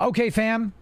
Okay, fam.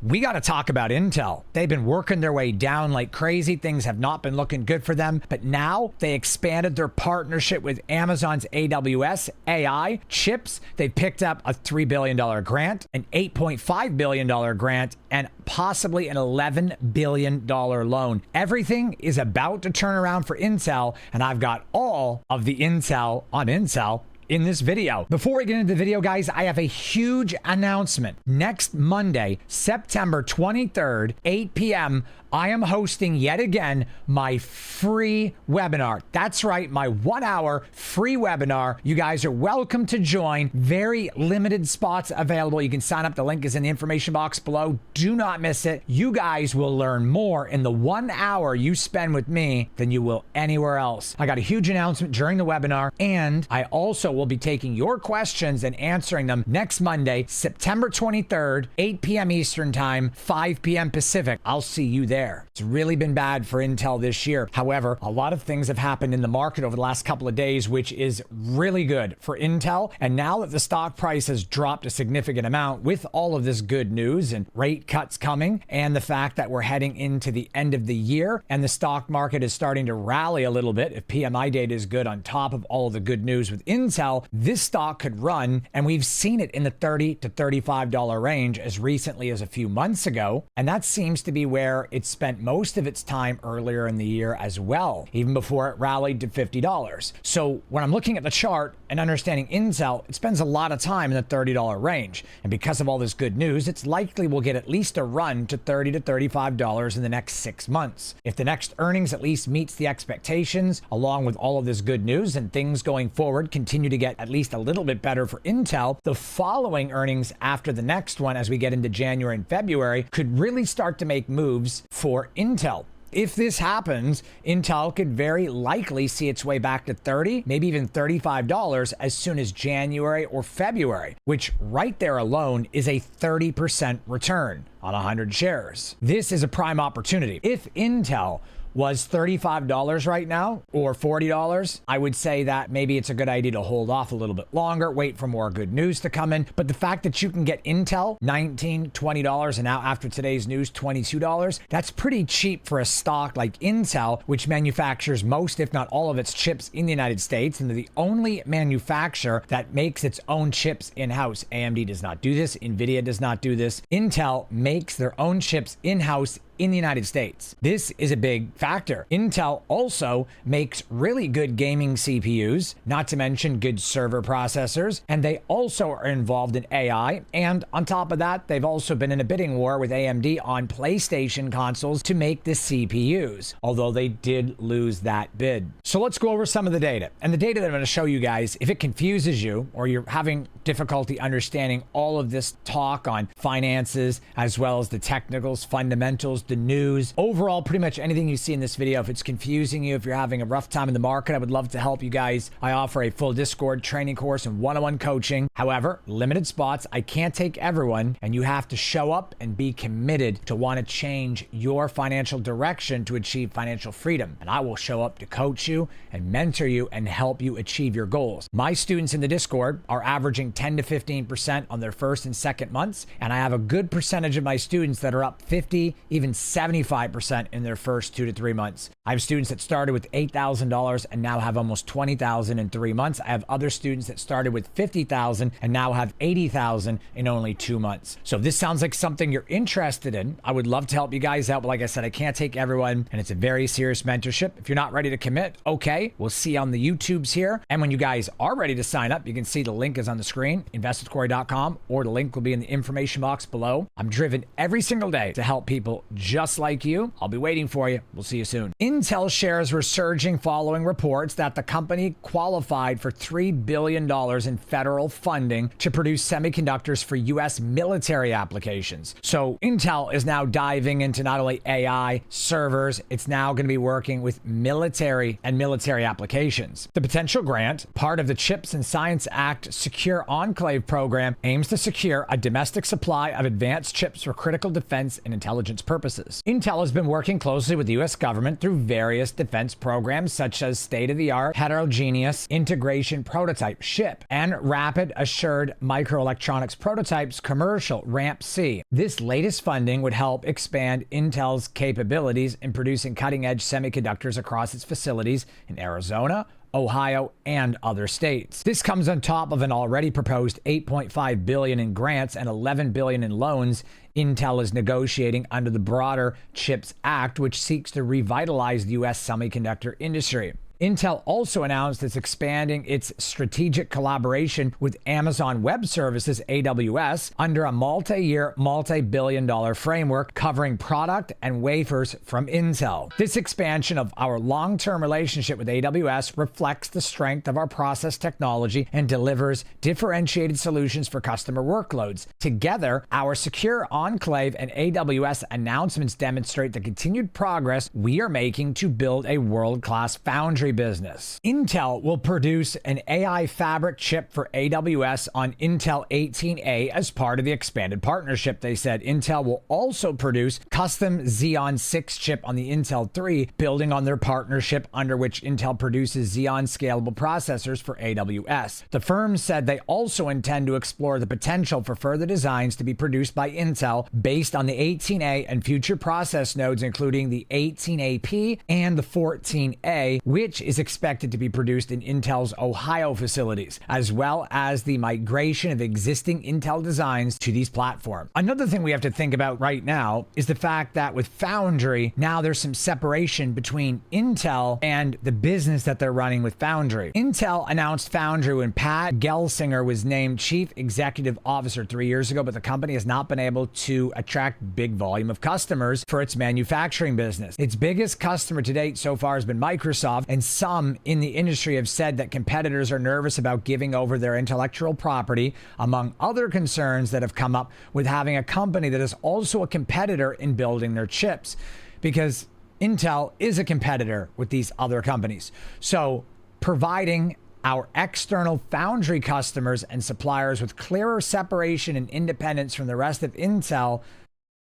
We got to talk about Intel. They've been working their way down like crazy. Things have not been looking good for them. But now they expanded their partnership with Amazon's AWS AI chips. They picked up a $3 billion grant, an $8.5 billion grant, and possibly an $11 billion loan. Everything is about to turn around for Intel, and I've got all of the intel on Intel in this video. Before we get into the video, guys, I have a huge announcement. Next Monday, September 23rd, 8 p.m., I am hosting yet again my free webinar. That's right, my 1-hour free webinar. You guys are welcome to join. Very limited spots available. You can sign up. The link is in the information box below. Do not miss it. You guys will learn more in the 1 hour you spend with me than you will anywhere else. I got a huge announcement during the webinar, and I also will be taking your questions and answering them next Monday, September 23rd, 8 p.m. Eastern Time, 5 p.m. Pacific. I'll see you there. It's really been bad for Intel this year. However, a lot of things have happened in the market over the last couple of days, which is really good for Intel. And now that the stock price has dropped a significant amount with all of this good news and rate cuts coming, and the fact that we're heading into the end of the year and the stock market is starting to rally a little bit, if PMI data is good on top of all of the good news with Intel, this stock could run, and we've seen it in the $30 to $35 range as recently as a few months ago. And that seems to be where it's spent most of its time earlier in the year as well, even before it rallied to $50. So when I'm looking at the chart and understanding Intel, it spends a lot of time in the $30 range. And because of all this good news, it's likely we'll get at least a run to $30 to $35 in the next 6 months. If the next earnings at least meets the expectations, along with all of this good news, and things going forward continue to get at least a little bit better for Intel, the following earnings after the next one, as we get into January and February, could really start to make moves for Intel. If this happens, Intel could very likely see its way back to $30, maybe even $35 as soon as January or February, which right there alone is a 30% return on 100 shares. This is a prime opportunity. If Intel was $35 right now or $40, I would say that maybe it's a good idea to hold off a little bit longer, wait for more good news to come in. But the fact that you can get Intel $19, $20, and now after today's news, $22, that's pretty cheap for a stock like Intel, which manufactures most, if not all of its chips in the United States. And they're the only manufacturer that makes its own chips in-house. AMD does not do this. NVIDIA does not do this. Intel makes their own chips in-house in the United States. This is a big factor. Intel also makes really good gaming CPUs, not to mention good server processors, and they also are involved in AI. And on top of that, they've also been in a bidding war with AMD on PlayStation consoles to make the CPUs, although they did lose that bid. So let's go over some of the data. And the data that I'm going to show you guys, if it confuses you or you're having difficulty understanding all of this talk on finances, as well as the technicals, fundamentals, the news, overall, pretty much anything you see in this video, if it's confusing you, if you're having a rough time in the market, I would love to help you guys. I offer a full Discord training course and one-on-one coaching. However, limited spots. I can't take everyone, and you have to show up and be committed to want to change your financial direction to achieve financial freedom. And I will show up to coach you and mentor you and help you achieve your goals. My students in the Discord are averaging 10 to 15% on their first and second months, and I have a good percentage of my students that are up 50, even 75% in their first 2 to 3 months. I have students that started with $8,000 and now have almost $20,000 in 3 months. I have other students that started with $50,000 and now have $80,000 in only 2 months. So if this sounds like something you're interested in, I would love to help you guys out. But like I said, I can't take everyone, and it's a very serious mentorship. If you're not ready to commit, okay, we'll see you on the YouTubes here. And when you guys are ready to sign up, you can see the link is on the screen, investvithcorey.com, or the link will be in the information box below. I'm driven every single day to help people just like you. I'll be waiting for you. We'll see you soon. Intel shares were surging following reports that the company qualified for $3 billion in federal funding to produce semiconductors for U.S. military applications. So Intel is now diving into not only AI, servers, it's now going to be working with military and military applications. The potential grant, part of the CHIPS and Science Act Secure Enclave program, aims to secure a domestic supply of advanced chips for critical defense and intelligence purposes. services. Intel has been working closely with the U.S. government through various defense programs such as state-of-the-art heterogeneous integration prototype SHIP and rapid assured microelectronics prototypes commercial RAMP-C. This latest funding would help expand Intel's capabilities in producing cutting-edge semiconductors across its facilities in Arizona, Ohio, and other states. This comes on top of an already proposed $8.5 billion in grants and $11 billion in loans Intel is negotiating under the broader CHIPS Act, which seeks to revitalize the U.S. semiconductor industry. Intel also announced it's expanding its strategic collaboration with Amazon Web Services, AWS, under a multi-year, multi-billion-dollar framework covering product and wafers from Intel. This expansion of our long-term relationship with AWS reflects the strength of our process technology and delivers differentiated solutions for customer workloads. Together, our secure enclave and AWS announcements demonstrate the continued progress we are making to build a world-class foundry business. Intel will produce an AI fabric chip for AWS on Intel 18A as part of the expanded partnership. They said Intel will also produce custom Xeon 6 chip on the Intel 3, building on their partnership under which Intel produces Xeon scalable processors for AWS. The firm said they also intend to explore the potential for further designs to be produced by Intel based on the 18A and future process nodes, including the 18AP and the 14A, which is expected to be produced in Intel's Ohio facilities, as well as the migration of existing Intel designs to these platforms. Another thing we have to think about right now is the fact that with Foundry, now there's some separation between Intel and the business that they're running with Foundry. Intel announced Foundry when Pat Gelsinger was named Chief Executive Officer 3 years ago, but the company has not been able to attract big volume of customers for its manufacturing business. Its biggest customer to date so far has been Microsoft, and some in the industry have said that competitors are nervous about giving over their intellectual property, among other concerns that have come up with having a company that is also a competitor in building their chips, because Intel is a competitor with these other companies. So providing our external foundry customers and suppliers with clearer separation and independence from the rest of Intel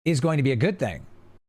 is going to be a good thing.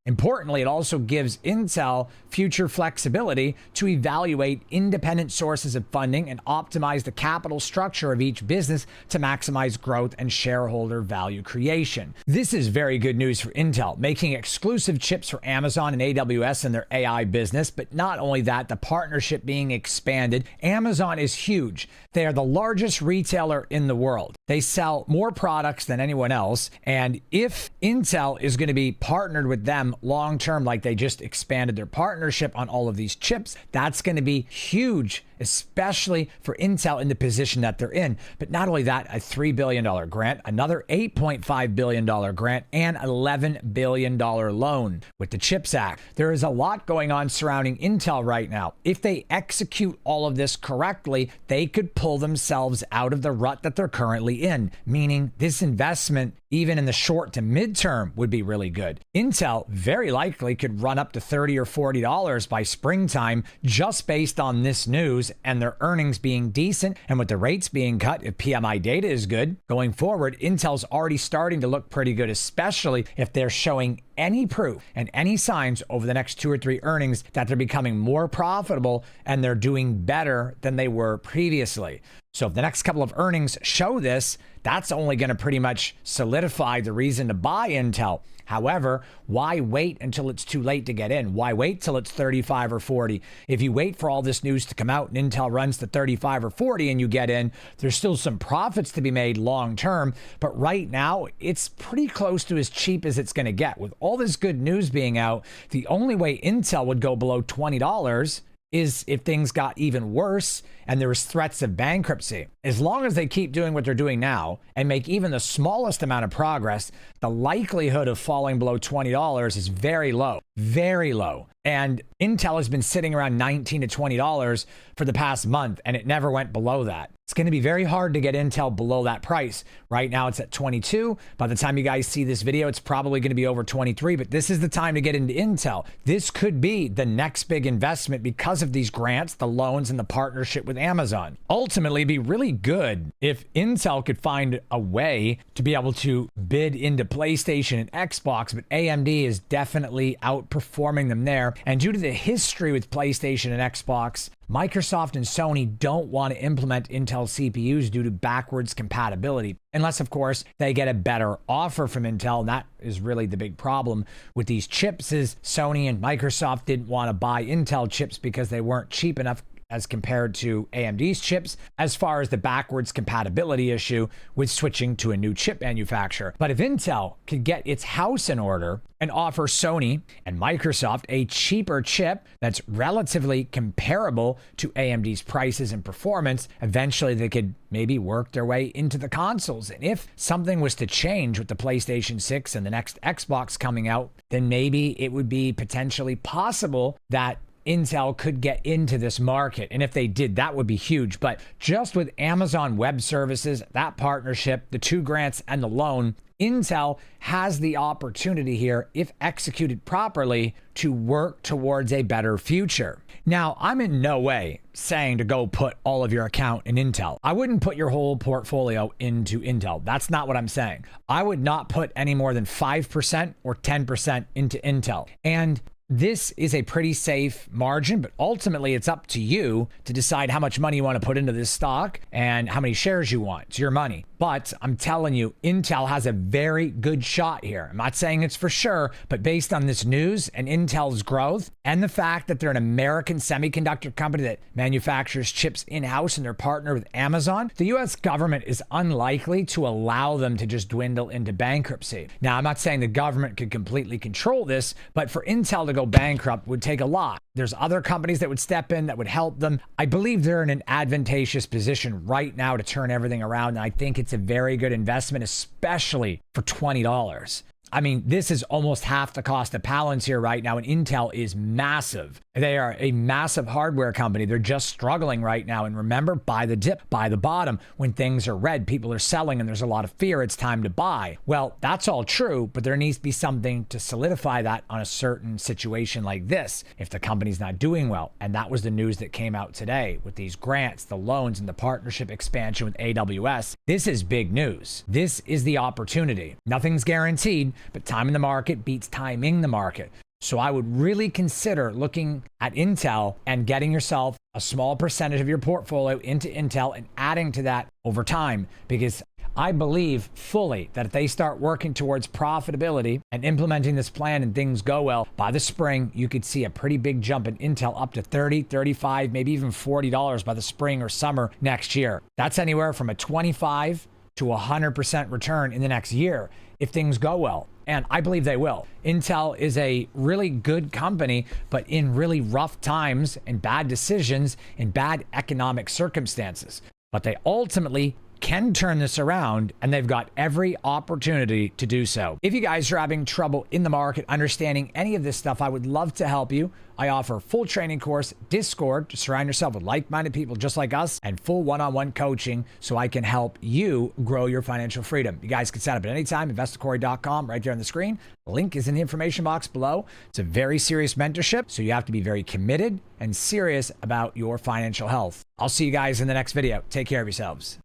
Importantly, it also gives Intel future flexibility to evaluate independent sources of funding and optimize the capital structure of each business to maximize growth and shareholder value creation. This is very good news for Intel, making exclusive chips for Amazon and AWS in their AI business. But not only that, the partnership being expanded. Amazon is huge. They are the largest retailer in the world. They sell more products than anyone else. And if Intel is going to be partnered with them long term, like they just expanded their partnership on all of these chips, that's going to be huge, especially for Intel in the position that they're in. But not only that, a $3 billion grant, another $8.5 billion grant, and $11 billion loan with the CHIPS Act. There is a lot going on surrounding Intel right now. If they execute all of this correctly, they could pull themselves out of the rut that they're currently in, meaning this investment, even in the short to midterm, would be really good. Intel very likely could run up to $30 or $40 by springtime just based on this news and their earnings being decent, and with the rates being cut, if PMI data is good going forward, Intel's already starting to look pretty good, especially if they're showing any proof and any signs over the next 2 or 3 earnings that they're becoming more profitable and they're doing better than they were previously. So if the next couple of earnings show this, that's only going to pretty much solidify the reason to buy Intel. However, why wait until it's too late to get in? Why wait till it's 35 or 40? If you wait for all this news to come out and Intel runs to 35 or 40 and you get in, there's still some profits to be made long term. But right now, it's pretty close to as cheap as it's going to get. With all this good news being out, the only way Intel would go below $20 is if things got even worse and there was threats of bankruptcy. As long as they keep doing what they're doing now and make even the smallest amount of progress, the likelihood of falling below $20 is very low. very low. And Intel has been sitting around $19 to $20 for the past month, and it never went below that. It's going to be very hard to get Intel below that price. Right now it's at 22. By the time you guys see this video, it's probably going to be over 23, but this is the time to get into Intel. This could be the next big investment because of these grants, the loans, and the partnership with Amazon. Ultimately, it'd be really good if Intel could find a way to be able to bid into PlayStation and Xbox, but AMD is definitely outperforming them there. And due to the history with PlayStation and Xbox, Microsoft and Sony don't want to implement Intel CPUs due to backwards compatibility, unless, of course, they get a better offer from Intel. And that is really the big problem with these chips, is Sony and Microsoft didn't want to buy Intel chips because they weren't cheap enough as compared to AMD's chips, as far as the backwards compatibility issue with switching to a new chip manufacturer. But if Intel could get its house in order and offer Sony and Microsoft a cheaper chip that's relatively comparable to AMD's prices and performance, eventually they could maybe work their way into the consoles. And if something was to change with the PlayStation 6 and the next Xbox coming out, then maybe it would be potentially possible that Intel could get into this market. And if they did, that would be huge. But just with Amazon Web Services, that partnership, the 2 grants and the loan, Intel has the opportunity here, if executed properly, to work towards a better future. Now, I'm in no way saying to go put all of your account in Intel. I wouldn't put your whole portfolio into Intel. That's not what I'm saying. I would not put any more than 5% or 10% into Intel. And this is a pretty safe margin, but ultimately it's up to you to decide how much money you want to put into this stock and how many shares you want. It's your money. But I'm telling you, Intel has a very good shot here. I'm not saying it's for sure, but based on this news and Intel's growth and the fact that they're an American semiconductor company that manufactures chips in-house and they're partnered with Amazon, the US government is unlikely to allow them to just dwindle into bankruptcy. Now, I'm not saying the government could completely control this, but for Intel to go bankrupt would take a lot. There's other companies that would step in that would help them. I believe they're in an advantageous position right now to turn everything around. And I think it's a very good investment, especially for $20. I mean, this is almost half the cost of Palantir right now, and Intel is massive. They are a massive hardware company. They're just struggling right now. And remember, buy the dip, buy the bottom. When things are red, people are selling and there's a lot of fear, it's time to buy. Well, that's all true, but there needs to be something to solidify that on a certain situation like this, if the company's not doing well. And that was the news that came out today with these grants, the loans, and the partnership expansion with AWS. This is big news. This is the opportunity. Nothing's guaranteed, but time in the market beats timing the market. So I would really consider looking at Intel and getting yourself a small percentage of your portfolio into Intel and adding to that over time, because I believe fully that if they start working towards profitability and implementing this plan and things go well, by the spring, you could see a pretty big jump in Intel up to $30, $35, maybe even $40 by the spring or summer next year. That's anywhere from a 25 to 100% return in the next year if things go well. And I believe they will. Intel is a really good company, but in really rough times and bad decisions and bad economic circumstances. But they ultimately can turn this around, and they've got every opportunity to do so. If you guys are having trouble in the market understanding any of this stuff, I would love to help you. I offer a full training course, Discord, to surround yourself with like-minded people just like us, and full one-on-one coaching so I can help you grow your financial freedom. You guys can sign up at any time, investorcorey.com, right there on the screen. The link is in the information box below. It's a very serious mentorship, so you have to be very committed and serious about your financial health. I'll see you guys in the next video. Take care of yourselves.